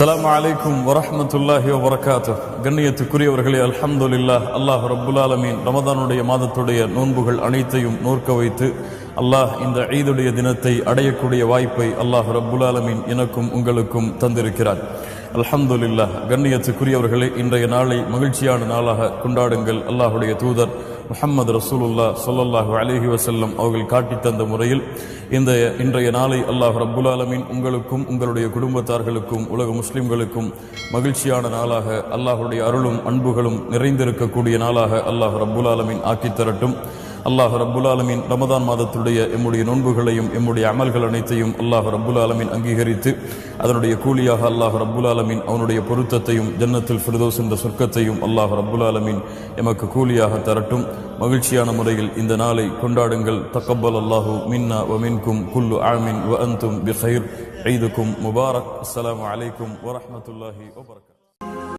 அஸ்ஸலாமு அலைக்கும் வரஹ்மத்துல்லாஹி வபரகாத்துஹ். கண்ணியத்துக்குரியவர்களே, அல்ஹம்துலில்லாஹ். அல்லாஹ் ரப்புல் ஆலமீன் ரமதானுடைய மாதத்துடைய நோன்புகள் அனைத்தையும் நோற்க வைத்து அல்லாஹ் இந்த ஈதுடைய தினத்தை அடையக்கூடிய வாய்ப்பை அல்லாஹ் ரப்புல் ஆலமீன் எனக்கும் உங்களுக்கும் தந்திருக்கிறார். அல்ஹம்துலில்லாஹ். கண்ணியத்துக்குரியவர்களே, இன்றைய நாளை மகிழ்ச்சியான நாளாக கொண்டாடுங்கள். அல்லாஹுடைய தூதர் முஹம்மது ரசூலுல்லாஹ் ஸல்லல்லாஹு அலைஹி வஸல்லம் அவர்கள் காட்டி தந்த முறையில் இன்றைய நாளை அல்லாஹ் ரப்புல் ஆலமீன் உங்களுக்கும் உங்களுடைய குடும்பத்தார்களுக்கும் உலக முஸ்லிம்களுக்கும் மகிழ்ச்சியான நாளாக, அல்லாஹுடைய அருளும் அன்புகளும் நிறைந்திருக்கக்கூடிய நாளாக அல்லாஹ் ரப்புல் ஆலமீன் ஆக்கித் தரட்டும். அல்லாஹ் ரப்புல் ஆலமீன் ரமதான் மாதத்துடைய எம்முடைய நோன்புகளையும் எம்முடைய அமல்கள் அனைத்தையும் அல்லாஹ் ரப்புல் ஆலமீன் அங்கீகரித்து அதனுடைய கூலியாக அல்லாஹ் ரப்புல் ஆலமீன் அவனுடைய பொருத்தத்தையும் ஜன்னத்துல் ஃபிர்தௌஸ் என்ற சொர்க்கத்தையும் அல்லாஹ் ரப்புல் ஆலமீன் எமக்கு கூலியாக தரட்டும். மகிழ்ச்சியான முறையில் இந்த நாளை கொண்டாடுங்கள். தக்கப்பல் அல்லாஹு மின்னா வ மின்கும் குல்லு ஆமின் வ அன்தும் பிகைர். ஈதுக்கும் முபாரக். அஸ்ஸலாமு அலைக்கும் வரஹ்மத்துல்லாஹி வபரகாத்துஹு.